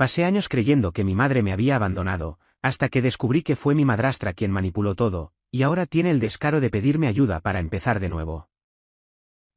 Pasé años creyendo que mi madre me había abandonado, hasta que descubrí que fue mi madrastra quien manipuló todo, y ahora tiene el descaro de pedirme ayuda para empezar de nuevo.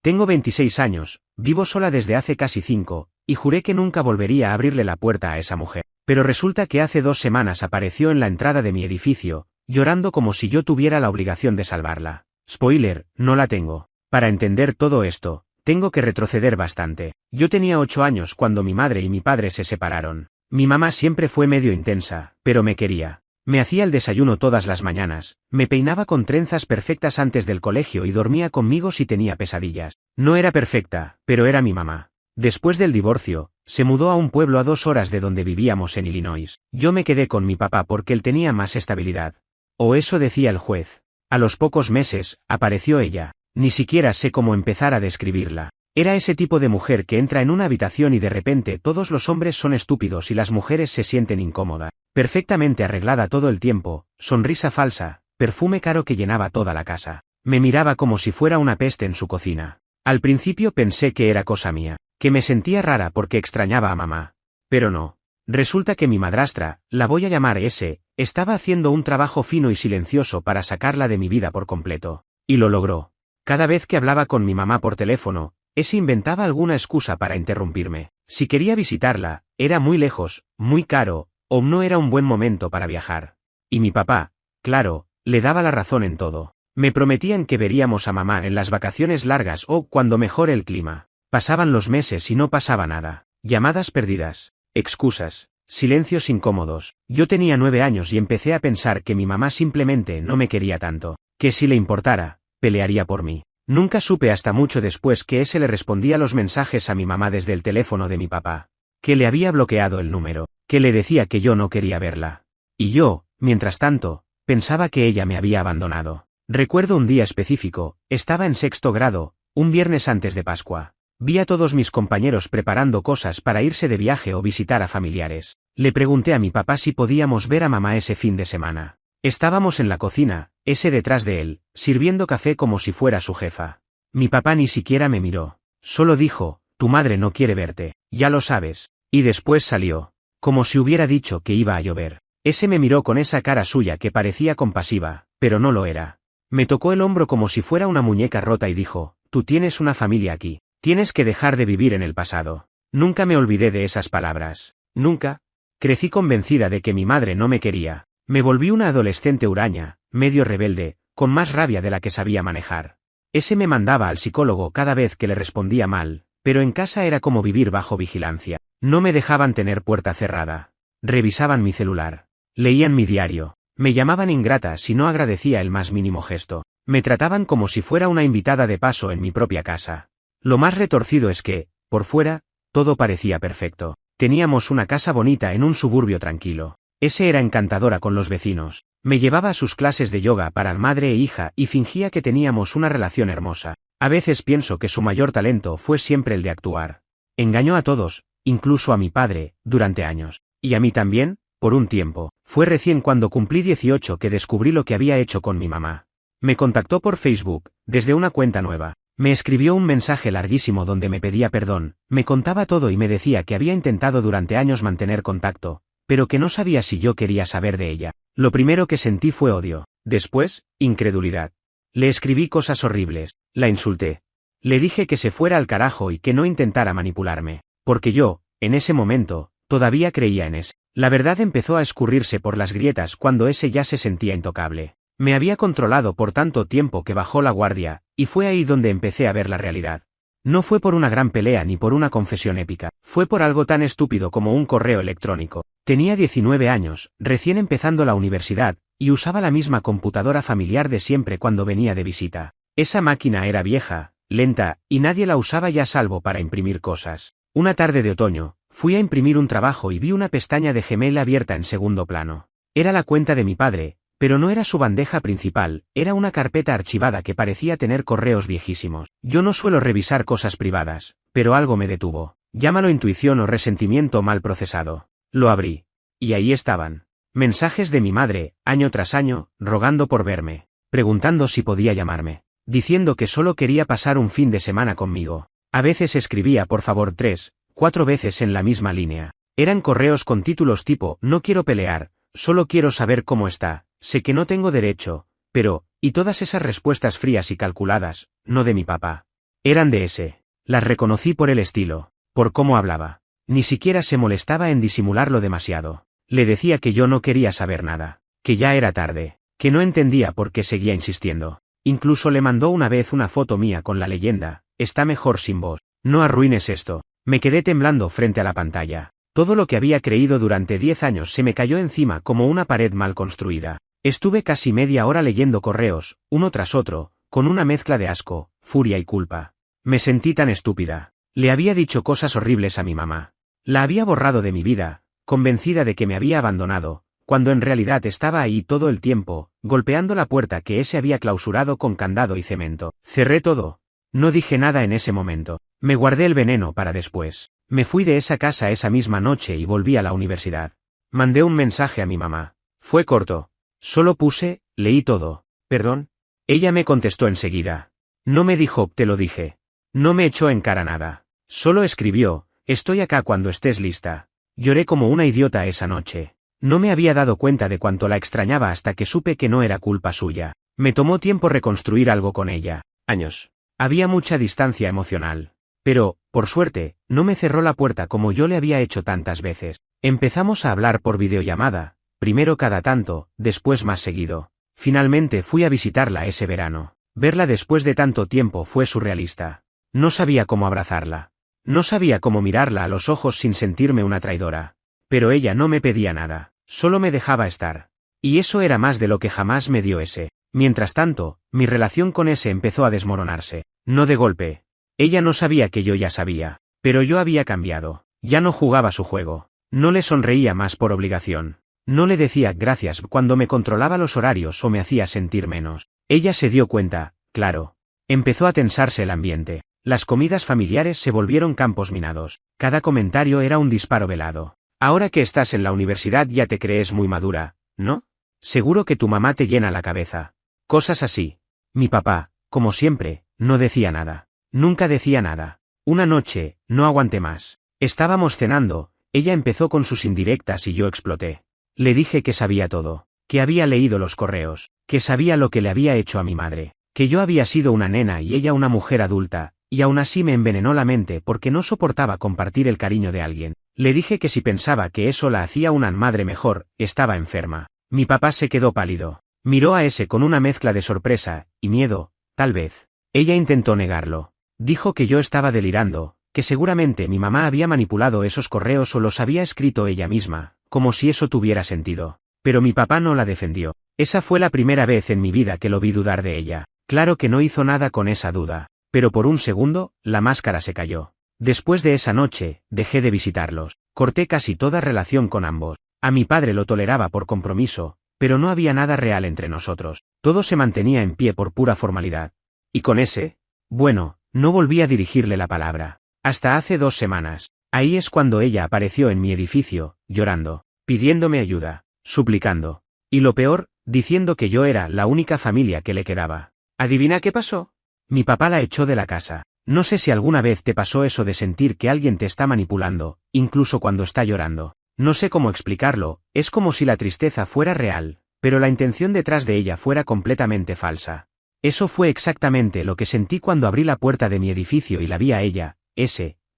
Tengo 26 años, vivo sola desde hace casi 5, y juré que nunca volvería a abrirle la puerta a esa mujer. Pero resulta que hace 2 semanas apareció en la entrada de mi edificio, llorando como si yo tuviera la obligación de salvarla. Spoiler, no la tengo. Para entender todo esto, tengo que retroceder bastante. Yo tenía 8 años cuando mi madre y mi padre se separaron. Mi mamá siempre fue medio intensa, pero me quería. Me hacía el desayuno todas las mañanas, me peinaba con trenzas perfectas antes del colegio y dormía conmigo si tenía pesadillas. No era perfecta, pero era mi mamá. Después del divorcio, se mudó a un pueblo a 2 horas de donde vivíamos en Illinois. Yo me quedé con mi papá porque él tenía más estabilidad. O eso decía el juez. A los pocos meses, apareció ella. Ni siquiera sé cómo empezar a describirla. Era ese tipo de mujer que entra en una habitación y de repente todos los hombres son estúpidos y las mujeres se sienten incómodas. Perfectamente arreglada todo el tiempo, sonrisa falsa, perfume caro que llenaba toda la casa. Me miraba como si fuera una peste en su cocina. Al principio pensé que era cosa mía, que me sentía rara porque extrañaba a mamá. Pero no. Resulta que mi madrastra, la voy a llamar S, estaba haciendo un trabajo fino y silencioso para sacarla de mi vida por completo. Y lo logró. Cada vez que hablaba con mi mamá por teléfono, S inventaba alguna excusa para interrumpirme. Si quería visitarla, era muy lejos, muy caro, o no era un buen momento para viajar. Y mi papá, claro, le daba la razón en todo. Me prometían que veríamos a mamá en las vacaciones largas o cuando mejore el clima. Pasaban los meses y no pasaba nada. Llamadas perdidas, excusas, silencios incómodos. Yo tenía 9 años y empecé a pensar que mi mamá simplemente no me quería tanto, que si le importara, pelearía por mí. Nunca supe hasta mucho después que ese le respondía los mensajes a mi mamá desde el teléfono de mi papá, que le había bloqueado el número, que le decía que yo no quería verla. Y yo, mientras tanto, pensaba que ella me había abandonado. Recuerdo un día específico, estaba en 6º grado, un viernes antes de Pascua. Vi a todos mis compañeros preparando cosas para irse de viaje o visitar a familiares. Le pregunté a mi papá si podíamos ver a mamá ese fin de semana. Estábamos en la cocina, ese detrás de él, sirviendo café como si fuera su jefa. Mi papá ni siquiera me miró. Solo dijo, tu madre no quiere verte, ya lo sabes. Y después salió. Como si hubiera dicho que iba a llover. Ese me miró con esa cara suya que parecía compasiva, pero no lo era. Me tocó el hombro como si fuera una muñeca rota y dijo, tú tienes una familia aquí. Tienes que dejar de vivir en el pasado. Nunca me olvidé de esas palabras. Nunca. Crecí convencida de que mi madre no me quería. Me volví una adolescente huraña, medio rebelde, con más rabia de la que sabía manejar. Ese me mandaba al psicólogo cada vez que le respondía mal, pero en casa era como vivir bajo vigilancia. No me dejaban tener puerta cerrada. Revisaban mi celular. Leían mi diario. Me llamaban ingrata si no agradecía el más mínimo gesto. Me trataban como si fuera una invitada de paso en mi propia casa. Lo más retorcido es que, por fuera, todo parecía perfecto. Teníamos una casa bonita en un suburbio tranquilo. Ese era encantadora con los vecinos. Me llevaba a sus clases de yoga para madre e hija y fingía que teníamos una relación hermosa. A veces pienso que su mayor talento fue siempre el de actuar. Engañó a todos, incluso a mi padre, durante años. Y a mí también, por un tiempo. Fue recién cuando cumplí 18 que descubrí lo que había hecho con mi mamá. Me contactó por Facebook, desde una cuenta nueva. Me escribió un mensaje larguísimo donde me pedía perdón, me contaba todo y me decía que había intentado durante años mantener contacto, pero que no sabía si yo quería saber de ella. Lo primero que sentí fue odio. Después, incredulidad. Le escribí cosas horribles, la insulté. Le dije que se fuera al carajo y que no intentara manipularme, porque yo, en ese momento, todavía creía en ese. La verdad empezó a escurrirse por las grietas cuando ese ya se sentía intocable. Me había controlado por tanto tiempo que bajó la guardia, y fue ahí donde empecé a ver la realidad. No fue por una gran pelea ni por una confesión épica, fue por algo tan estúpido como un correo electrónico. Tenía 19 años, recién empezando la universidad, y usaba la misma computadora familiar de siempre cuando venía de visita. Esa máquina era vieja, lenta, y nadie la usaba ya salvo para imprimir cosas. Una tarde de otoño, fui a imprimir un trabajo y vi una pestaña de Gmail abierta en segundo plano. Era la cuenta de mi padre, pero no era su bandeja principal, era una carpeta archivada que parecía tener correos viejísimos. Yo no suelo revisar cosas privadas, pero algo me detuvo. Llámalo intuición o resentimiento mal procesado. Lo abrí. Y ahí estaban. Mensajes de mi madre, año tras año, rogando por verme, preguntando si podía llamarme, diciendo que solo quería pasar un fin de semana conmigo. A veces escribía por favor 3, 4 veces en la misma línea. Eran correos con títulos tipo "No quiero pelear, solo quiero saber cómo está, sé que no tengo derecho, pero", y todas esas respuestas frías y calculadas, no de mi papá. Eran de ese. Las reconocí por el estilo, por cómo hablaba. Ni siquiera se molestaba en disimularlo demasiado. Le decía que yo no quería saber nada, que ya era tarde, que no entendía por qué seguía insistiendo. Incluso le mandó una vez una foto mía con la leyenda: "Está mejor sin vos, no arruines esto". Me quedé temblando frente a la pantalla. Todo lo que había creído durante 10 años se me cayó encima como una pared mal construida. Estuve casi media hora leyendo correos, uno tras otro, con una mezcla de asco, furia y culpa. Me sentí tan estúpida. Le había dicho cosas horribles a mi mamá. La había borrado de mi vida, convencida de que me había abandonado, cuando en realidad estaba ahí todo el tiempo, golpeando la puerta que ese había clausurado con candado y cemento. Cerré todo. No dije nada en ese momento. Me guardé el veneno para después. Me fui de esa casa esa misma noche y volví a la universidad. Mandé un mensaje a mi mamá. Fue corto. Solo puse: "Leí todo. ¿Perdón?". Ella me contestó enseguida. No me dijo "te lo dije". No me echó en cara nada. Solo escribió: "Estoy acá cuando estés lista". Lloré como una idiota esa noche. No me había dado cuenta de cuánto la extrañaba hasta que supe que no era culpa suya. Me tomó tiempo reconstruir algo con ella. Años. Había mucha distancia emocional. Pero, por suerte, no me cerró la puerta como yo le había hecho tantas veces. Empezamos a hablar por videollamada, primero cada tanto, después más seguido. Finalmente fui a visitarla ese verano. Verla después de tanto tiempo fue surrealista. No sabía cómo abrazarla. No sabía cómo mirarla a los ojos sin sentirme una traidora. Pero ella no me pedía nada, solo me dejaba estar. Y eso era más de lo que jamás me dio ese. Mientras tanto, mi relación con ese empezó a desmoronarse. No de golpe. Ella no sabía que yo ya sabía. Pero yo había cambiado. Ya no jugaba su juego. No le sonreía más por obligación. No le decía gracias cuando me controlaba los horarios o me hacía sentir menos. Ella se dio cuenta, claro. Empezó a tensarse el ambiente. Las comidas familiares se volvieron campos minados. Cada comentario era un disparo velado. Ahora que estás en la universidad ya te crees muy madura, ¿no? Seguro que tu mamá te llena la cabeza. Cosas así. Mi papá, como siempre, no decía nada. Nunca decía nada. Una noche, no aguanté más. Estábamos cenando, ella empezó con sus indirectas y yo exploté. Le dije que sabía todo, que había leído los correos, que sabía lo que le había hecho a mi madre, que yo había sido una nena y ella una mujer adulta, y aún así me envenenó la mente porque no soportaba compartir el cariño de alguien. Le dije que si pensaba que eso la hacía una madre mejor, estaba enferma. Mi papá se quedó pálido. Miró a ese con una mezcla de sorpresa y miedo, tal vez. Ella intentó negarlo. Dijo que yo estaba delirando, que seguramente mi mamá había manipulado esos correos o los había escrito ella misma, como si eso tuviera sentido. Pero mi papá no la defendió. Esa fue la primera vez en mi vida que lo vi dudar de ella. Claro que no hizo nada con esa duda. Pero por un segundo, la máscara se cayó. Después de esa noche, dejé de visitarlos. Corté casi toda relación con ambos. A mi padre lo toleraba por compromiso, pero no había nada real entre nosotros. Todo se mantenía en pie por pura formalidad. ¿Y con ese? Bueno, no volví a dirigirle la palabra. Hasta hace 2 semanas. Ahí es cuando ella apareció en mi edificio, llorando, pidiéndome ayuda, suplicando. Y lo peor, diciendo que yo era la única familia que le quedaba. ¿Adivina qué pasó? Mi papá la echó de la casa. No sé si alguna vez te pasó eso de sentir que alguien te está manipulando, incluso cuando está llorando. No sé cómo explicarlo, es como si la tristeza fuera real, pero la intención detrás de ella fuera completamente falsa. Eso fue exactamente lo que sentí cuando abrí la puerta de mi edificio y la vi a ella,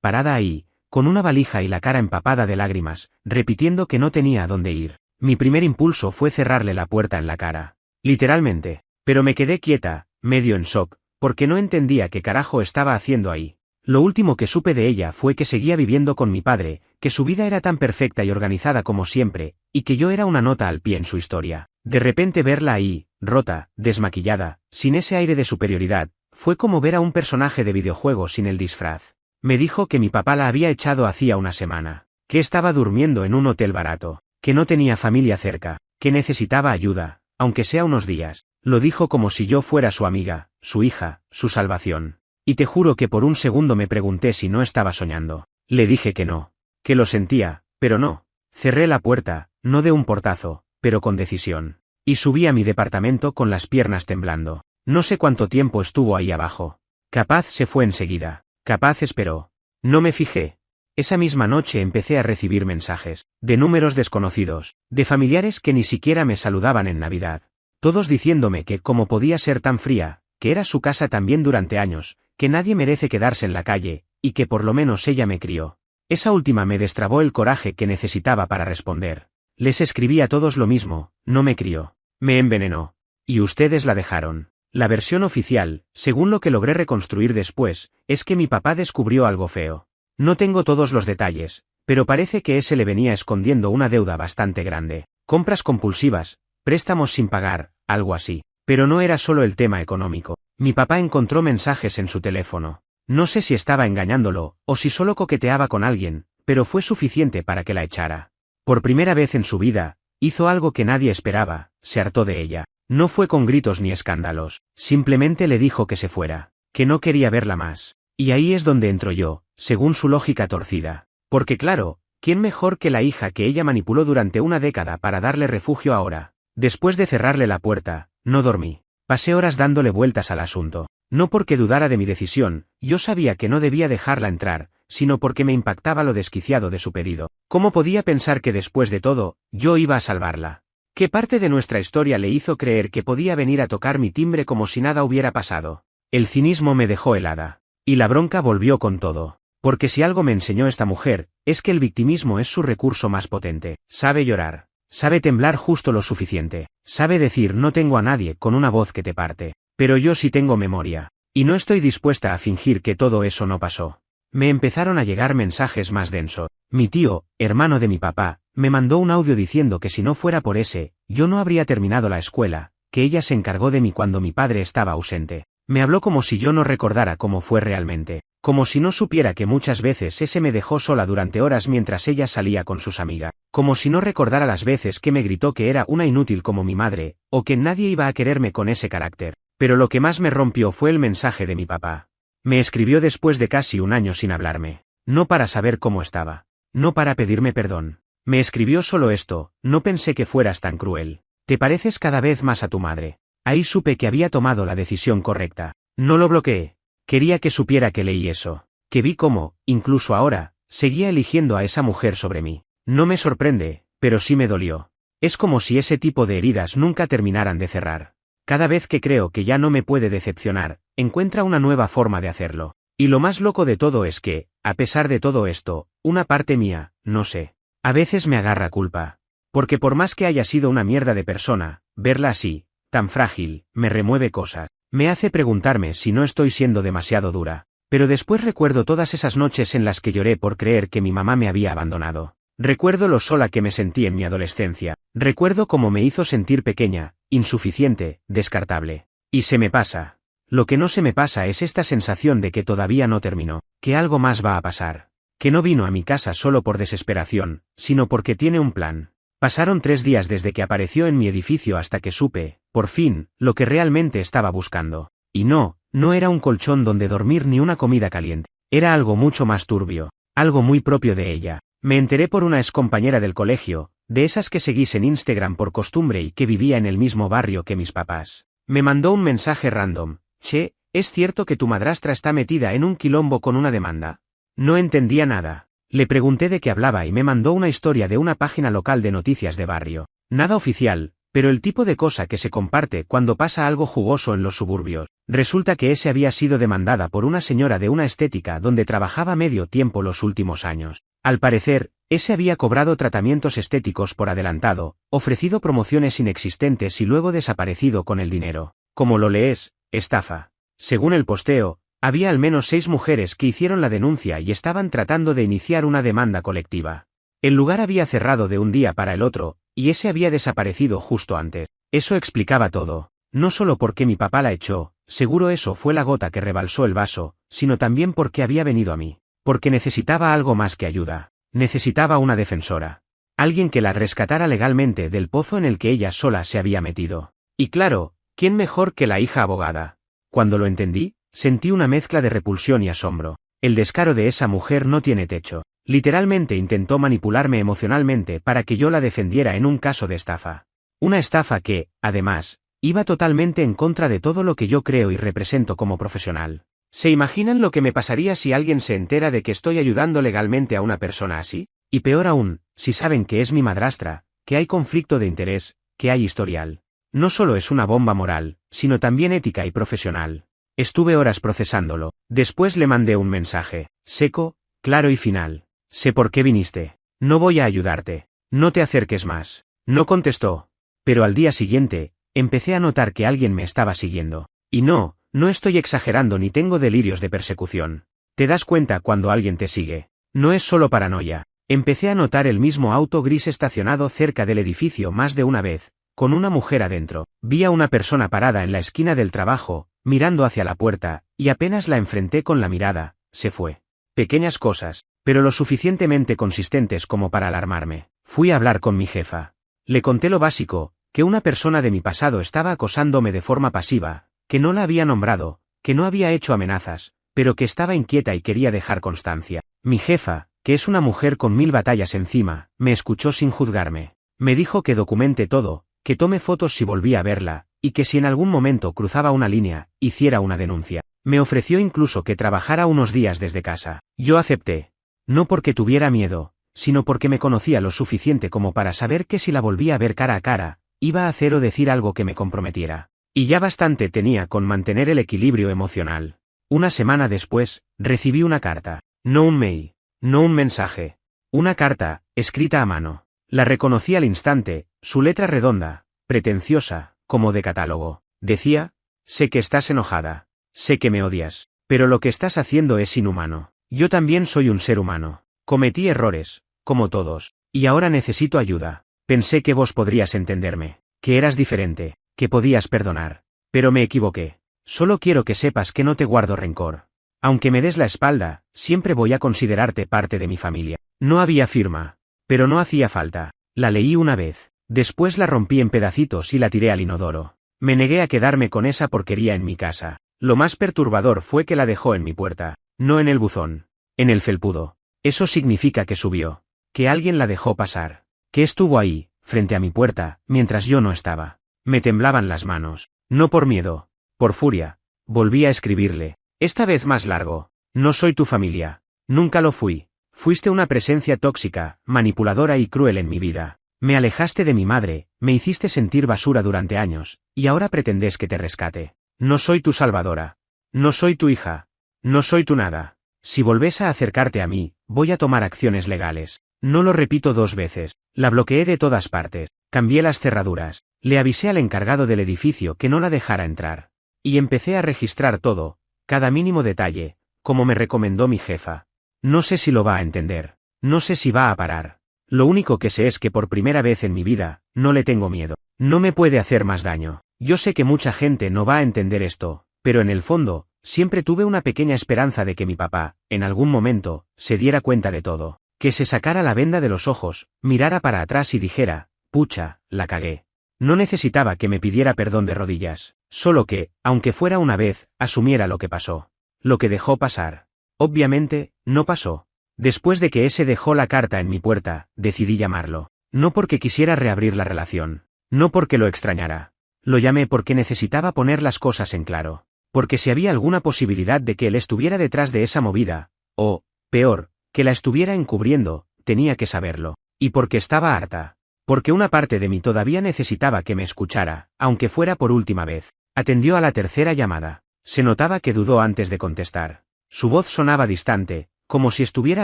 parada ahí, con una valija y la cara empapada de lágrimas, repitiendo que no tenía a dónde ir. Mi primer impulso fue cerrarle la puerta en la cara. Literalmente. Pero me quedé quieta, medio en shock, porque no entendía qué carajo estaba haciendo ahí. Lo último que supe de ella fue que seguía viviendo con mi padre, que su vida era tan perfecta y organizada como siempre, y que yo era una nota al pie en su historia. De repente verla ahí, rota, desmaquillada, sin ese aire de superioridad, fue como ver a un personaje de videojuego sin el disfraz. Me dijo que mi papá la había echado hacía una semana, que estaba durmiendo en un hotel barato, que no tenía familia cerca, que necesitaba ayuda, aunque sea unos días. Lo dijo como si yo fuera su amiga, su hija, su salvación. Y te juro que por un segundo me pregunté si no estaba soñando. Le dije que no, que lo sentía, pero no. Cerré la puerta, no de un portazo, pero con decisión. Y subí a mi departamento con las piernas temblando. No sé cuánto tiempo estuvo ahí abajo. Capaz se fue enseguida. Capaz esperó. No me fijé. Esa misma noche empecé a recibir mensajes, de números desconocidos, de familiares que ni siquiera me saludaban en Navidad. Todos diciéndome que cómo podía ser tan fría, que era su casa también durante años, que nadie merece quedarse en la calle, y que por lo menos ella me crió. Esa última me destrabó el coraje que necesitaba para responder. Les escribí a todos lo mismo, no me crió. Me envenenó. Y ustedes la dejaron. La versión oficial, según lo que logré reconstruir después, es que mi papá descubrió algo feo. No tengo todos los detalles, pero parece que ese le venía escondiendo una deuda bastante grande. Compras compulsivas, préstamos sin pagar, algo así. Pero no era solo el tema económico. Mi papá encontró mensajes en su teléfono. No sé si estaba engañándolo, o si solo coqueteaba con alguien, pero fue suficiente para que la echara. Por primera vez en su vida, hizo algo que nadie esperaba, se hartó de ella. No fue con gritos ni escándalos, simplemente le dijo que se fuera, que no quería verla más. Y ahí es donde entro yo, según su lógica torcida. Porque claro, ¿quién mejor que la hija que ella manipuló durante una década para darle refugio ahora? Después de cerrarle la puerta, no dormí. Pasé horas dándole vueltas al asunto. No porque dudara de mi decisión, yo sabía que no debía dejarla entrar, sino porque me impactaba lo desquiciado de su pedido. ¿Cómo podía pensar que después de todo, yo iba a salvarla? ¿Qué parte de nuestra historia le hizo creer que podía venir a tocar mi timbre como si nada hubiera pasado? El cinismo me dejó helada. Y la bronca volvió con todo. Porque si algo me enseñó esta mujer, es que el victimismo es su recurso más potente. Sabe llorar. Sabe temblar justo lo suficiente. Sabe decir no tengo a nadie con una voz que te parte. Pero yo sí tengo memoria. Y no estoy dispuesta a fingir que todo eso no pasó. Me empezaron a llegar mensajes más densos. Mi tío, hermano de mi papá, me mandó un audio diciendo que si no fuera por ese, yo no habría terminado la escuela, que ella se encargó de mí cuando mi padre estaba ausente. Me habló como si yo no recordara cómo fue realmente, como si no supiera que muchas veces ese me dejó sola durante horas mientras ella salía con sus amigas, como si no recordara las veces que me gritó que era una inútil como mi madre, o que nadie iba a quererme con ese carácter. Pero lo que más me rompió fue el mensaje de mi papá. Me escribió después de casi un año sin hablarme, no para saber cómo estaba, no para pedirme perdón. Me escribió solo esto: no pensé que fueras tan cruel. Te pareces cada vez más a tu madre. Ahí supe que había tomado la decisión correcta. No lo bloqueé. Quería que supiera que leí eso. Que vi cómo, incluso ahora, seguía eligiendo a esa mujer sobre mí. No me sorprende, pero sí me dolió. Es como si ese tipo de heridas nunca terminaran de cerrar. Cada vez que creo que ya no me puede decepcionar, encuentra una nueva forma de hacerlo. Y lo más loco de todo es que, a pesar de todo esto, una parte mía, no sé, a veces me agarra culpa. Porque por más que haya sido una mierda de persona, verla así, tan frágil, me remueve cosas. Me hace preguntarme si no estoy siendo demasiado dura. Pero después recuerdo todas esas noches en las que lloré por creer que mi mamá me había abandonado. Recuerdo lo sola que me sentí en mi adolescencia. Recuerdo cómo me hizo sentir pequeña, insuficiente, descartable. Y se me pasa. Lo que no se me pasa es esta sensación de que todavía no terminó, que algo más va a pasar. Que no vino a mi casa solo por desesperación, sino porque tiene un plan. Pasaron 3 días desde que apareció en mi edificio hasta que supe, por fin, lo que realmente estaba buscando. Y no era un colchón donde dormir ni una comida caliente. Era algo mucho más turbio, algo muy propio de ella. Me enteré por una excompañera del colegio, de esas que seguís en Instagram por costumbre y que vivía en el mismo barrio que mis papás. Me mandó un mensaje random: che, ¿es cierto que tu madrastra está metida en un quilombo con una demanda? No entendía nada. Le pregunté de qué hablaba y me mandó una historia de una página local de noticias de barrio. Nada oficial, pero el tipo de cosa que se comparte cuando pasa algo jugoso en los suburbios. Resulta que ese había sido demandada por una señora de una estética donde trabajaba medio tiempo los últimos años. Al parecer, ese había cobrado tratamientos estéticos por adelantado, ofrecido promociones inexistentes y luego desaparecido con el dinero. Como lo lees, estafa. Según el posteo, había al menos 6 mujeres que hicieron la denuncia y estaban tratando de iniciar una demanda colectiva. El lugar había cerrado de un día para el otro, y ese había desaparecido justo antes. Eso explicaba todo. No solo porque mi papá la echó, seguro eso fue la gota que rebalsó el vaso, sino también porque había venido a mí. Porque necesitaba algo más que ayuda. Necesitaba una defensora. Alguien que la rescatara legalmente del pozo en el que ella sola se había metido. Y claro, ¿quién mejor que la hija abogada? Cuando lo entendí, sentí una mezcla de repulsión y asombro. El descaro de esa mujer no tiene techo. Literalmente intentó manipularme emocionalmente para que yo la defendiera en un caso de estafa. Una estafa que, además, iba totalmente en contra de todo lo que yo creo y represento como profesional. ¿Se imaginan lo que me pasaría si alguien se entera de que estoy ayudando legalmente a una persona así? Y peor aún, si saben que es mi madrastra, que hay conflicto de interés, que hay historial. No solo es una bomba moral, sino también ética y profesional. Estuve horas procesándolo. Después le mandé un mensaje, seco, claro y final. Sé por qué viniste. No voy a ayudarte. No te acerques más. No contestó. Pero al día siguiente, empecé a notar que alguien me estaba siguiendo. Y no estoy exagerando ni tengo delirios de persecución. Te das cuenta cuando alguien te sigue. No es solo paranoia. Empecé a notar el mismo auto gris estacionado cerca del edificio más de una vez, con una mujer adentro. Vi a una persona parada en la esquina del trabajo, mirando hacia la puerta, y apenas la enfrenté con la mirada, se fue. Pequeñas cosas, pero lo suficientemente consistentes como para alarmarme. Fui a hablar con mi jefa. Le conté lo básico, que una persona de mi pasado estaba acosándome de forma pasiva, que no la había nombrado, que no había hecho amenazas, pero que estaba inquieta y quería dejar constancia. Mi jefa, que es una mujer con 1000 batallas encima, me escuchó sin juzgarme. Me dijo que documente todo, que tome fotos si volvía a verla, y que si en algún momento cruzaba una línea, hiciera una denuncia. Me ofreció incluso que trabajara unos días desde casa. Yo acepté. No porque tuviera miedo, sino porque me conocía lo suficiente como para saber que si la volvía a ver cara a cara, iba a hacer o decir algo que me comprometiera. Y ya bastante tenía con mantener el equilibrio emocional. Una semana después, recibí una carta. No un mail. No un mensaje. Una carta, escrita a mano. La reconocí al instante, su letra redonda, pretenciosa, como de catálogo. Decía, sé que estás enojada. Sé que me odias. Pero lo que estás haciendo es inhumano. Yo también soy un ser humano. Cometí errores, como todos. Y ahora necesito ayuda. Pensé que vos podrías entenderme. Que eras diferente. Que podías perdonar. Pero me equivoqué. Solo quiero que sepas que no te guardo rencor. Aunque me des la espalda, siempre voy a considerarte parte de mi familia. No había firma. Pero no hacía falta. La leí una vez. Después la rompí en pedacitos y la tiré al inodoro. Me negué a quedarme con esa porquería en mi casa. Lo más perturbador fue que la dejó en mi puerta. No en el buzón. En el felpudo. Eso significa que subió. Que alguien la dejó pasar. Que estuvo ahí, frente a mi puerta, mientras yo no estaba. Me temblaban las manos. No por miedo. Por furia. Volví a escribirle. Esta vez más largo. No soy tu familia. Nunca lo fui. Fuiste una presencia tóxica, manipuladora y cruel en mi vida. Me alejaste de mi madre, me hiciste sentir basura durante años, y ahora pretendes que te rescate. No soy tu salvadora. No soy tu hija. No soy tu nada. Si volvés a acercarte a mí, voy a tomar acciones legales. No lo repito 2 veces. La bloqueé de todas partes. Cambié las cerraduras. Le avisé al encargado del edificio que no la dejara entrar. Y empecé a registrar todo, cada mínimo detalle, como me recomendó mi jefa. No sé si lo va a entender. No sé si va a parar. Lo único que sé es que por primera vez en mi vida, no le tengo miedo. No me puede hacer más daño. Yo sé que mucha gente no va a entender esto, pero en el fondo, siempre tuve una pequeña esperanza de que mi papá, en algún momento, se diera cuenta de todo. Que se sacara la venda de los ojos, mirara para atrás y dijera, pucha, la cagué. No necesitaba que me pidiera perdón de rodillas, solo que, aunque fuera una vez, asumiera lo que pasó. Lo que dejó pasar. Obviamente, no pasó. Después de que ese dejó la carta en mi puerta, decidí llamarlo. No porque quisiera reabrir la relación. No porque lo extrañara. Lo llamé porque necesitaba poner las cosas en claro. Porque si había alguna posibilidad de que él estuviera detrás de esa movida, o, peor, que la estuviera encubriendo, tenía que saberlo. Y porque estaba harta. Porque una parte de mí todavía necesitaba que me escuchara, aunque fuera por última vez. Atendió a la tercera llamada. Se notaba que dudó antes de contestar. Su voz sonaba distante, como si estuviera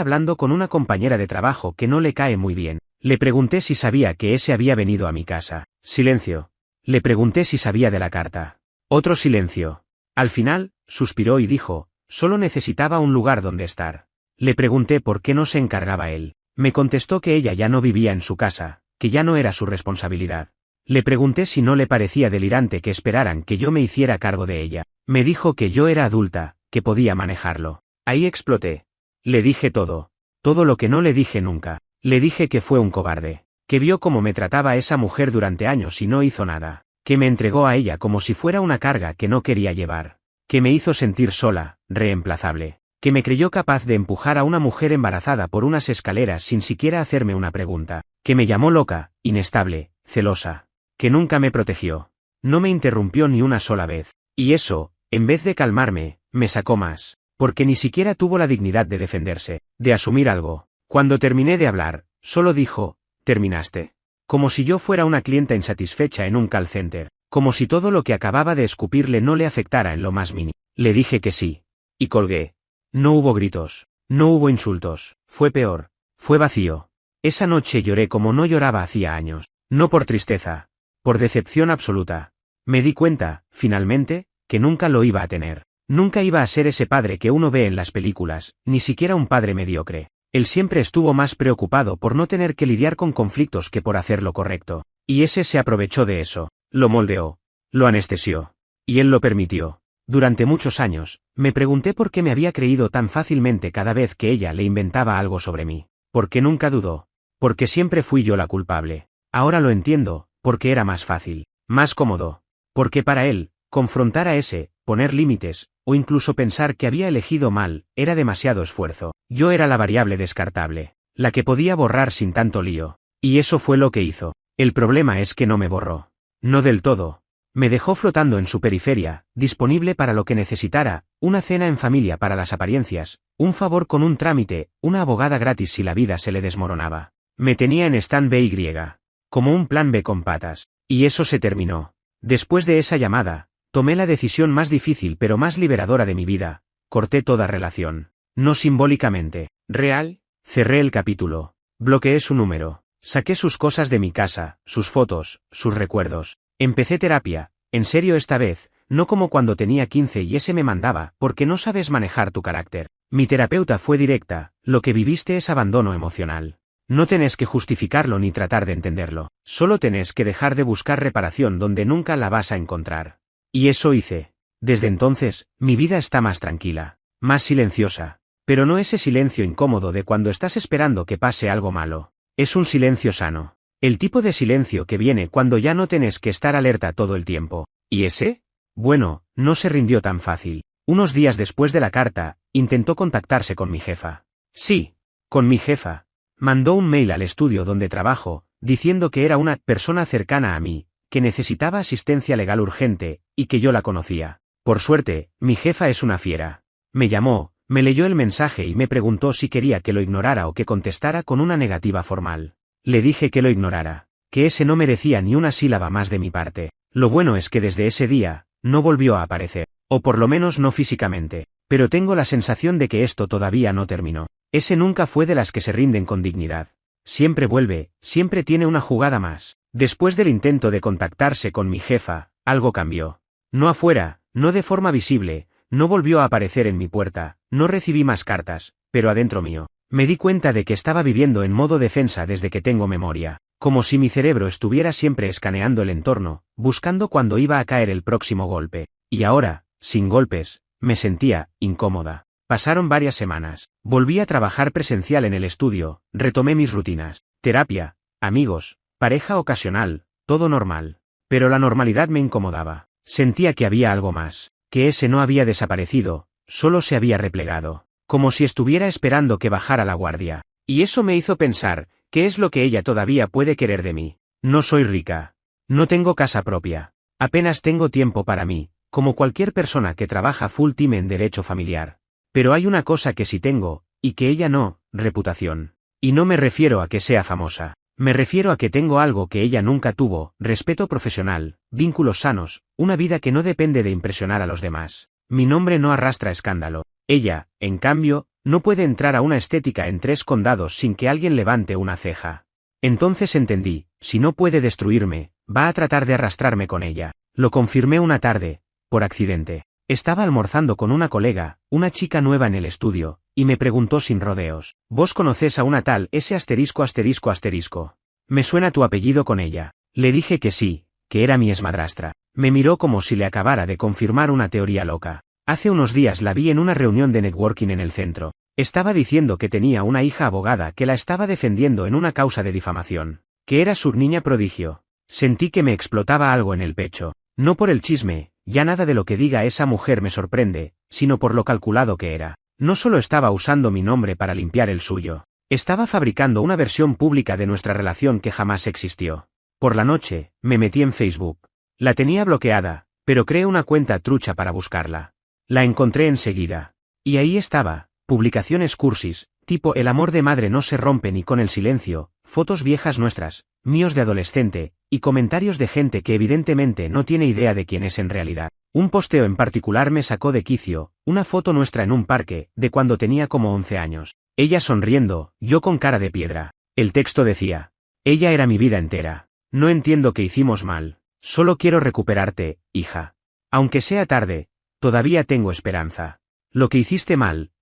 hablando con una compañera de trabajo que no le cae muy bien. Le pregunté si sabía que ese había venido a mi casa. Silencio. Le pregunté si sabía de la carta. Otro silencio. Al final, suspiró y dijo, solo necesitaba un lugar donde estar. Le pregunté por qué no se encargaba él. Me contestó que ella ya no vivía en su casa, que ya no era su responsabilidad. Le pregunté si no le parecía delirante que esperaran que yo me hiciera cargo de ella. Me dijo que yo era adulta, que podía manejarlo. Ahí exploté. Le dije todo. Todo lo que no le dije nunca. Le dije que fue un cobarde. Que vio cómo me trataba esa mujer durante años y no hizo nada. Que me entregó a ella como si fuera una carga que no quería llevar. Que me hizo sentir sola, reemplazable. Que me creyó capaz de empujar a una mujer embarazada por unas escaleras sin siquiera hacerme una pregunta. Que me llamó loca, inestable, celosa. Que nunca me protegió. No me interrumpió ni una sola vez. Y eso, en vez de calmarme, me sacó más, porque ni siquiera tuvo la dignidad de defenderse, de asumir algo. Cuando terminé de hablar, solo dijo, «¿Terminaste?». Como si yo fuera una clienta insatisfecha en un call center, como si todo lo que acababa de escupirle no le afectara en lo más mínimo. Le dije que sí. Y colgué. No hubo gritos, no hubo insultos, fue peor, fue vacío. Esa noche lloré como no lloraba hacía años, no por tristeza, por decepción absoluta. Me di cuenta, finalmente, que nunca lo iba a tener. Nunca iba a ser ese padre que uno ve en las películas, ni siquiera un padre mediocre. Él siempre estuvo más preocupado por no tener que lidiar con conflictos que por hacer lo correcto. Y ese se aprovechó de eso, lo moldeó, lo anestesió. Y él lo permitió. Durante muchos años, me pregunté por qué me había creído tan fácilmente cada vez que ella le inventaba algo sobre mí. ¿Por qué nunca dudó? Porque siempre fui yo la culpable. Ahora lo entiendo, porque era más fácil, más cómodo. Porque para él, confrontar a ese, poner límites, o incluso pensar que había elegido mal, era demasiado esfuerzo. Yo era la variable descartable, la que podía borrar sin tanto lío. Y eso fue lo que hizo. El problema es que no me borró. No del todo. Me dejó flotando en su periferia, disponible para lo que necesitara, una cena en familia para las apariencias, un favor con un trámite, una abogada gratis si la vida se le desmoronaba. Me tenía en stand-by, como un plan B con patas. Y eso se terminó. Después de esa llamada, tomé la decisión más difícil pero más liberadora de mi vida. Corté toda relación. No simbólicamente. Real. Cerré el capítulo. Bloqueé su número. Saqué sus cosas de mi casa, sus fotos, sus recuerdos. Empecé terapia, en serio esta vez, no como cuando tenía 15 y ese me mandaba, porque no sabes manejar tu carácter. Mi terapeuta fue directa, lo que viviste es abandono emocional. No tenés que justificarlo ni tratar de entenderlo, solo tenés que dejar de buscar reparación donde nunca la vas a encontrar. Y eso hice. Desde entonces, mi vida está más tranquila, más silenciosa. Pero no ese silencio incómodo de cuando estás esperando que pase algo malo. Es un silencio sano. El tipo de silencio que viene cuando ya no tenés que estar alerta todo el tiempo. ¿Y ese? Bueno, no se rindió tan fácil. Unos días después de la carta, intentó contactarse con mi jefa. Sí, con mi jefa. Mandó un mail al estudio donde trabajo, diciendo que era una persona cercana a mí, que necesitaba asistencia legal urgente, y que yo la conocía. Por suerte, mi jefa es una fiera. Me llamó, me leyó el mensaje y me preguntó si quería que lo ignorara o que contestara con una negativa formal. Le dije que lo ignorara, que ese no merecía ni una sílaba más de mi parte. Lo bueno es que desde ese día, no volvió a aparecer, o por lo menos no físicamente, pero tengo la sensación de que esto todavía no terminó. Ese nunca fue de las que se rinden con dignidad. Siempre vuelve, siempre tiene una jugada más. Después del intento de contactarse con mi jefa, algo cambió. No afuera, no de forma visible, no volvió a aparecer en mi puerta, no recibí más cartas, pero adentro mío. Me di cuenta de que estaba viviendo en modo defensa desde que tengo memoria, como si mi cerebro estuviera siempre escaneando el entorno, buscando cuándo iba a caer el próximo golpe. Y ahora, sin golpes, me sentía incómoda. Pasaron varias semanas. Volví a trabajar presencial en el estudio, retomé mis rutinas, terapia, amigos, pareja ocasional, todo normal. Pero la normalidad me incomodaba. Sentía que había algo más, que ese no había desaparecido, solo se había replegado. Como si estuviera esperando que bajara la guardia. Y eso me hizo pensar, ¿qué es lo que ella todavía puede querer de mí? No soy rica. No tengo casa propia. Apenas tengo tiempo para mí, como cualquier persona que trabaja full time en derecho familiar. Pero hay una cosa que sí tengo, y que ella no, reputación. Y no me refiero a que sea famosa. Me refiero a que tengo algo que ella nunca tuvo, respeto profesional, vínculos sanos, una vida que no depende de impresionar a los demás. Mi nombre no arrastra escándalo. Ella, en cambio, no puede entrar a una estética en 3 condados sin que alguien levante una ceja. Entonces entendí, si no puede destruirme, va a tratar de arrastrarme con ella. Lo confirmé una tarde, por accidente. Estaba almorzando con una colega, una chica nueva en el estudio, y me preguntó sin rodeos, ¿vos conocés a una tal S *****? ¿Me suena tu apellido con ella? Le dije que sí, que era mi exmadrastra. Me miró como si le acabara de confirmar una teoría loca. Hace unos días la vi en una reunión de networking en el centro. Estaba diciendo que tenía una hija abogada que la estaba defendiendo en una causa de difamación, que era su niña prodigio. Sentí que me explotaba algo en el pecho. No por el chisme, ya nada de lo que diga esa mujer me sorprende, sino por lo calculado que era. No solo estaba usando mi nombre para limpiar el suyo. Estaba fabricando una versión pública de nuestra relación que jamás existió. Por la noche, me metí en Facebook. La tenía bloqueada, pero creé una cuenta trucha para buscarla. La encontré enseguida. Y ahí estaba, publicaciones cursis, tipo el amor de madre no se rompe ni con el silencio, fotos viejas nuestras, míos de adolescente, y comentarios de gente que evidentemente no tiene idea de quién es en realidad. Un posteo en particular me sacó de quicio, una foto nuestra en un parque, de cuando tenía como 11 años. Ella sonriendo, yo con cara de piedra. El texto decía: ella era mi vida entera. No entiendo qué hicimos mal. Solo quiero recuperarte, hija. Aunque sea tarde, todavía tengo esperanza. Lo que hiciste mal,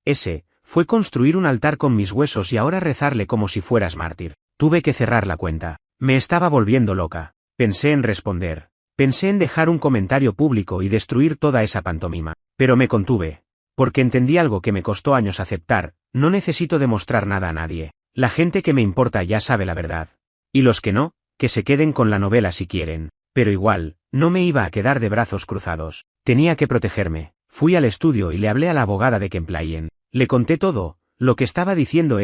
fue construir un altar con mis huesos y ahora rezarle como si fueras mártir. Tuve que cerrar la cuenta. Me estaba volviendo loca. Pensé en responder. Pensé en dejar un comentario público y destruir toda esa pantomima. Pero me contuve. Porque entendí algo que me costó años aceptar: no necesito demostrar nada a nadie. La gente que me importa ya sabe la verdad. Y los que no, que se queden con la novela si quieren. Pero igual, no me iba a quedar de brazos cruzados. Tenía que protegerme. Fui al estudio y le hablé a la abogada de Kemplayen. Le conté todo, lo que estaba diciendo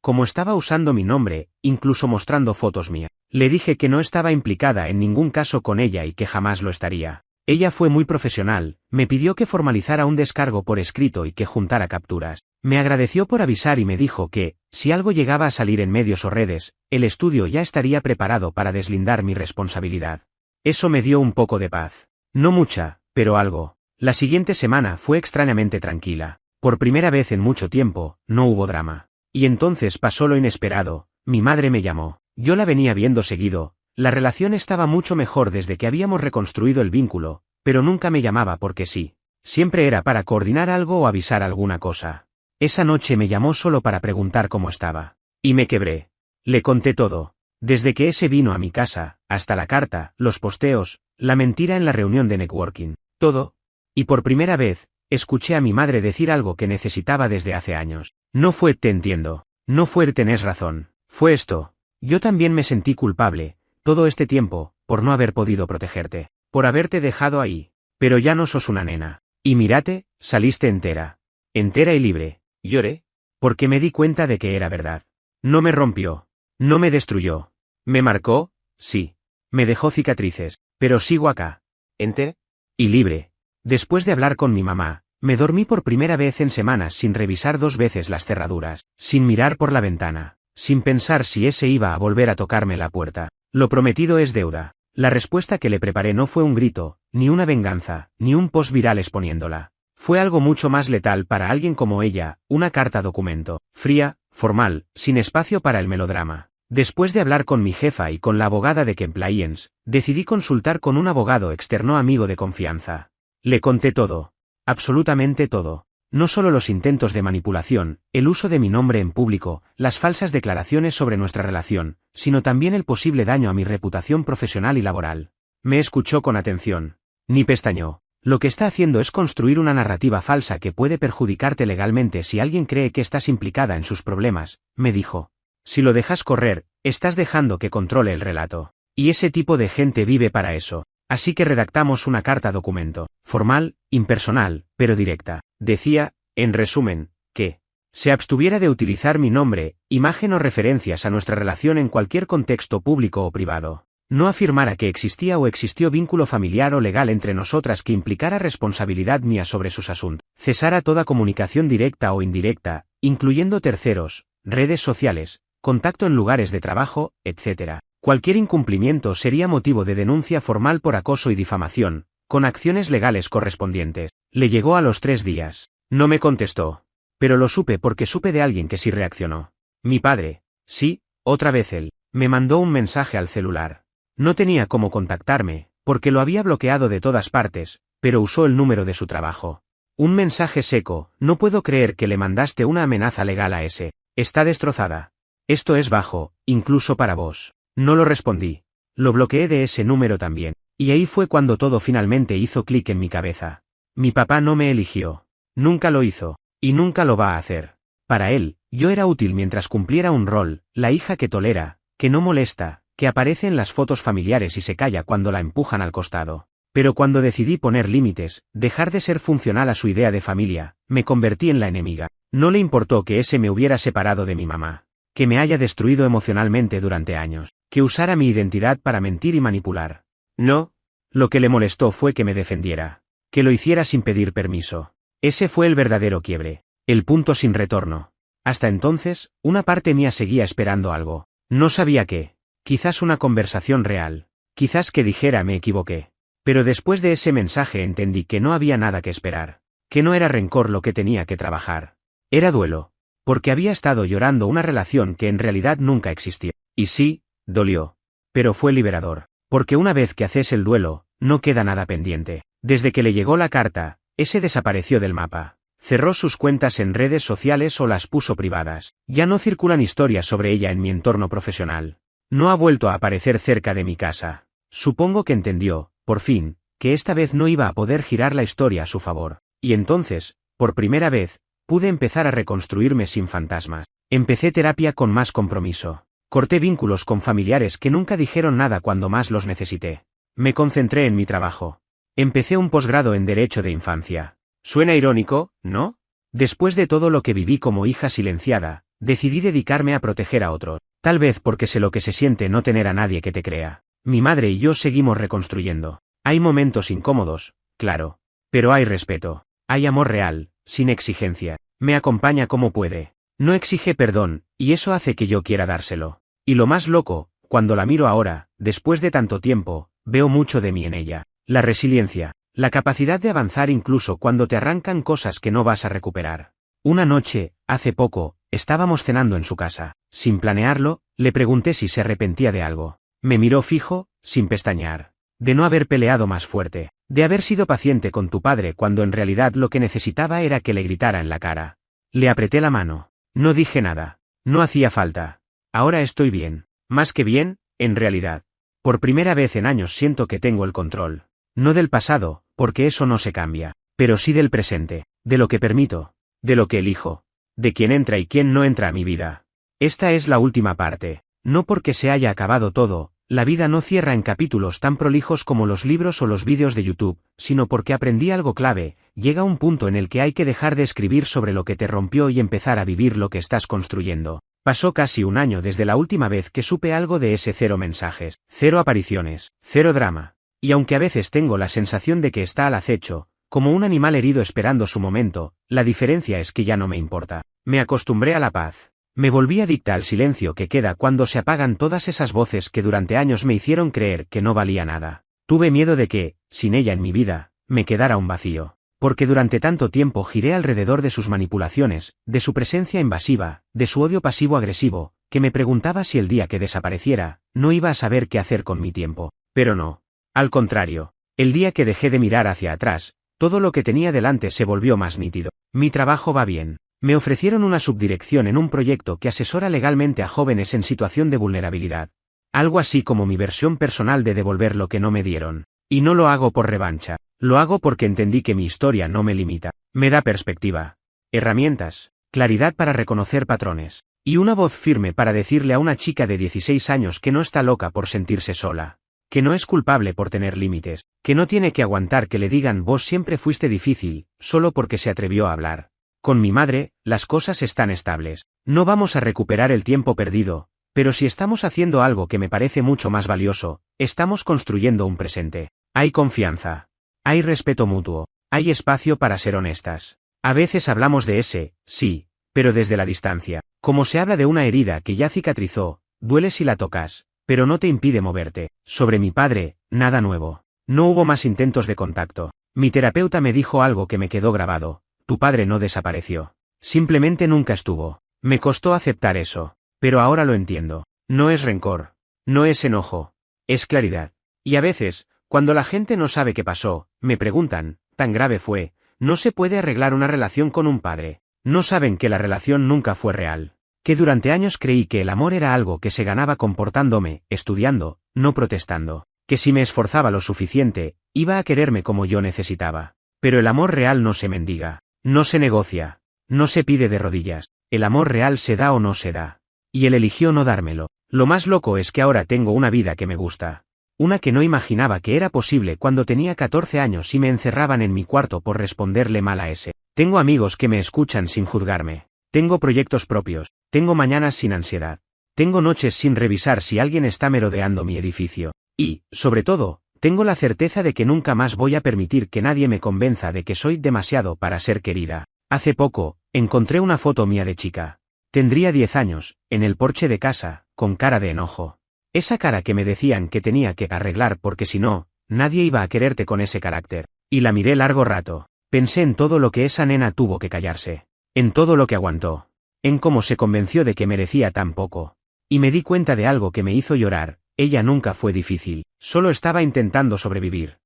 cómo estaba usando mi nombre, incluso mostrando fotos mías. Le dije que no estaba implicada en ningún caso con ella y que jamás lo estaría. Ella fue muy profesional, me pidió que formalizara un descargo por escrito y que juntara capturas. Me agradeció por avisar y me dijo que, si algo llegaba a salir en medios o redes, el estudio ya estaría preparado para deslindar mi responsabilidad. Eso me dio un poco de paz. No mucha, pero algo. La siguiente semana fue extrañamente tranquila. Por primera vez en mucho tiempo, no hubo drama. Y entonces pasó lo inesperado: mi madre me llamó. Yo la venía viendo seguido, la relación estaba mucho mejor desde que habíamos reconstruido el vínculo, pero nunca me llamaba porque sí. Siempre era para coordinar algo o avisar alguna cosa. Esa noche me llamó solo para preguntar cómo estaba. Y me quebré. Le conté todo. Desde que vino a mi casa, hasta la carta, los posteos, la mentira en la reunión de networking. Todo. Y por primera vez, escuché a mi madre decir algo que necesitaba desde hace años. No fue "te entiendo". No fue "tenés razón". Fue esto: yo también me sentí culpable, todo este tiempo, por no haber podido protegerte. Por haberte dejado ahí. Pero ya no sos una nena. Y mírate, saliste entera. Entera y libre. Lloré. Porque me di cuenta de que era verdad. No me rompió. No me destruyó. Me marcó, sí. Me dejó cicatrices. Pero sigo acá. Entera y libre. Después de hablar con mi mamá, me dormí por primera vez en semanas sin revisar 2 veces las cerraduras, sin mirar por la ventana, sin pensar si iba a volver a tocarme la puerta. Lo prometido es deuda. La respuesta que le preparé no fue un grito, ni una venganza, ni un post viral exponiéndola. Fue algo mucho más letal para alguien como ella: una carta documento, fría, formal, sin espacio para el melodrama. Después de hablar con mi jefa y con la abogada de Kemplayen, decidí consultar con un abogado externo amigo de confianza. Le conté todo. Absolutamente todo. No solo los intentos de manipulación, el uso de mi nombre en público, las falsas declaraciones sobre nuestra relación, sino también el posible daño a mi reputación profesional y laboral. Me escuchó con atención. Ni pestañeó. Lo que está haciendo es construir una narrativa falsa que puede perjudicarte legalmente si alguien cree que estás implicada en sus problemas, me dijo. Si lo dejas correr, estás dejando que controle el relato. Y ese tipo de gente vive para eso. Así que redactamos una carta documento, formal, impersonal, pero directa. Decía, en resumen, que se abstuviera de utilizar mi nombre, imagen o referencias a nuestra relación en cualquier contexto público o privado. No afirmara que existía o existió vínculo familiar o legal entre nosotras que implicara responsabilidad mía sobre sus asuntos. Cesara toda comunicación directa o indirecta, incluyendo terceros, redes sociales, contacto en lugares de trabajo, etc. Cualquier incumplimiento sería motivo de denuncia formal por acoso y difamación, con acciones legales correspondientes. Le llegó a los 3 días. No me contestó. Pero lo supe porque supe de alguien que sí reaccionó. Mi padre. Sí, otra vez él. Me mandó un mensaje al celular. No tenía cómo contactarme, porque lo había bloqueado de todas partes, pero usó el número de su trabajo. Un mensaje seco: no puedo creer que le mandaste una amenaza legal a ese. Está destrozada. Esto es bajo, incluso para vos. No lo respondí. Lo bloqueé de ese número también. Y ahí fue cuando todo finalmente hizo clic en mi cabeza. Mi papá no me eligió. Nunca lo hizo. Y nunca lo va a hacer. Para él, yo era útil mientras cumpliera un rol: la hija que tolera, que no molesta, que aparece en las fotos familiares y se calla cuando la empujan al costado. Pero cuando decidí poner límites, dejar de ser funcional a su idea de familia, me convertí en la enemiga. No le importó que me hubiera separado de mi mamá. Que me haya destruido emocionalmente durante años. Que usara mi identidad para mentir y manipular. No. Lo que le molestó fue que me defendiera. Que lo hiciera sin pedir permiso. Ese fue el verdadero quiebre, el punto sin retorno. Hasta entonces, una parte mía seguía esperando algo. No sabía qué. Quizás una conversación real. Quizás que dijera me equivoqué. Pero después de ese mensaje entendí que no había nada que esperar. Que no era rencor lo que tenía que trabajar. Era duelo. Porque había estado llorando una relación que en realidad nunca existió. Y sí, dolió. Pero fue liberador. Porque una vez que haces el duelo, no queda nada pendiente. Desde que le llegó la carta, ese desapareció del mapa. Cerró sus cuentas en redes sociales o las puso privadas. Ya no circulan historias sobre ella en mi entorno profesional. No ha vuelto a aparecer cerca de mi casa. Supongo que entendió, por fin, que esta vez no iba a poder girar la historia a su favor. Y entonces, por primera vez, pude empezar a reconstruirme sin fantasmas. Empecé terapia con más compromiso. Corté vínculos con familiares que nunca dijeron nada cuando más los necesité. Me concentré en mi trabajo. Empecé un posgrado en Derecho de Infancia. Suena irónico, ¿no? Después de todo lo que viví como hija silenciada, decidí dedicarme a proteger a otros. Tal vez porque sé lo que se siente no tener a nadie que te crea. Mi madre y yo seguimos reconstruyendo. Hay momentos incómodos, claro. Pero hay respeto. Hay amor real, sin exigencia. Me acompaña como puede. No exige perdón, y eso hace que yo quiera dárselo. Y lo más loco, cuando la miro ahora, después de tanto tiempo, veo mucho de mí en ella. La resiliencia. La capacidad de avanzar incluso cuando te arrancan cosas que no vas a recuperar. Una noche, hace poco, estábamos cenando en su casa. Sin planearlo, le pregunté si se arrepentía de algo. Me miró fijo, sin pestañear. De no haber peleado más fuerte. De haber sido paciente con tu padre cuando en realidad lo que necesitaba era que le gritara en la cara. Le apreté la mano. No dije nada. No hacía falta. Ahora estoy bien. Más que bien, en realidad. Por primera vez en años siento que tengo el control. No del pasado, porque eso no se cambia, pero sí del presente, de lo que permito, de lo que elijo, de quién entra y quién no entra a mi vida. Esta es la última parte. No porque se haya acabado todo, la vida no cierra en capítulos tan prolijos como los libros o los vídeos de YouTube, sino porque aprendí algo clave. Llega un punto en el que hay que dejar de escribir sobre lo que te rompió y empezar a vivir lo que estás construyendo. Pasó casi un año desde la última vez que supe algo de ese 0 mensajes, 0 apariciones, 0 drama. Y aunque a veces tengo la sensación de que está al acecho, como un animal herido esperando su momento, la diferencia es que ya no me importa. Me acostumbré a la paz. Me volví adicta al silencio que queda cuando se apagan todas esas voces que durante años me hicieron creer que no valía nada. Tuve miedo de que, sin ella en mi vida, me quedara un vacío. Porque durante tanto tiempo giré alrededor de sus manipulaciones, de su presencia invasiva, de su odio pasivo-agresivo, que me preguntaba si el día que desapareciera, no iba a saber qué hacer con mi tiempo. Pero no. Al contrario, el día que dejé de mirar hacia atrás, todo lo que tenía delante se volvió más nítido. Mi trabajo va bien. Me ofrecieron una subdirección en un proyecto que asesora legalmente a jóvenes en situación de vulnerabilidad. Algo así como mi versión personal de devolver lo que no me dieron. Y no lo hago por revancha. Lo hago porque entendí que mi historia no me limita. Me da perspectiva. Herramientas. Claridad para reconocer patrones. Y una voz firme para decirle a una chica de 16 años que no está loca por sentirse sola. Que no es culpable por tener límites, que no tiene que aguantar que le digan vos siempre fuiste difícil, solo porque se atrevió a hablar. Con mi madre, las cosas están estables. No vamos a recuperar el tiempo perdido, pero si estamos haciendo algo que me parece mucho más valioso, estamos construyendo un presente. Hay confianza. Hay respeto mutuo. Hay espacio para ser honestas. A veces hablamos de ese, sí, pero desde la distancia. Como se habla de una herida que ya cicatrizó, duele si la tocas, pero no te impide moverte. Sobre mi padre, nada nuevo. No hubo más intentos de contacto. Mi terapeuta me dijo algo que me quedó grabado. Tu padre no desapareció. Simplemente nunca estuvo. Me costó aceptar eso. Pero ahora lo entiendo. No es rencor. No es enojo. Es claridad. Y a veces, cuando la gente no sabe qué pasó, me preguntan, ¿tan grave fue? No se puede arreglar una relación con un padre. No saben que la relación nunca fue real. Que durante años creí que el amor era algo que se ganaba comportándome, estudiando, no protestando. Que si me esforzaba lo suficiente, iba a quererme como yo necesitaba. Pero el amor real no se mendiga. No se negocia. No se pide de rodillas. El amor real se da o no se da. Y él eligió no dármelo. Lo más loco es que ahora tengo una vida que me gusta. Una que no imaginaba que era posible cuando tenía 14 años y me encerraban en mi cuarto por responderle mal a ese. Tengo amigos que me escuchan sin juzgarme. Tengo proyectos propios. Tengo mañanas sin ansiedad. Tengo noches sin revisar si alguien está merodeando mi edificio. Y, sobre todo, Tengo la certeza de que nunca más voy a permitir que nadie me convenza de que soy demasiado para ser querida. Hace poco, encontré una foto mía de chica. Tendría 10 años, en el porche de casa, con cara de enojo. Esa cara que me decían que tenía que arreglar porque si no, nadie iba a quererte con ese carácter. Y la miré largo rato. Pensé en todo lo que esa nena tuvo que callarse. En todo lo que aguantó. En cómo se convenció de que merecía tan poco. Y me di cuenta de algo que me hizo llorar. Ella nunca fue difícil, solo estaba intentando sobrevivir.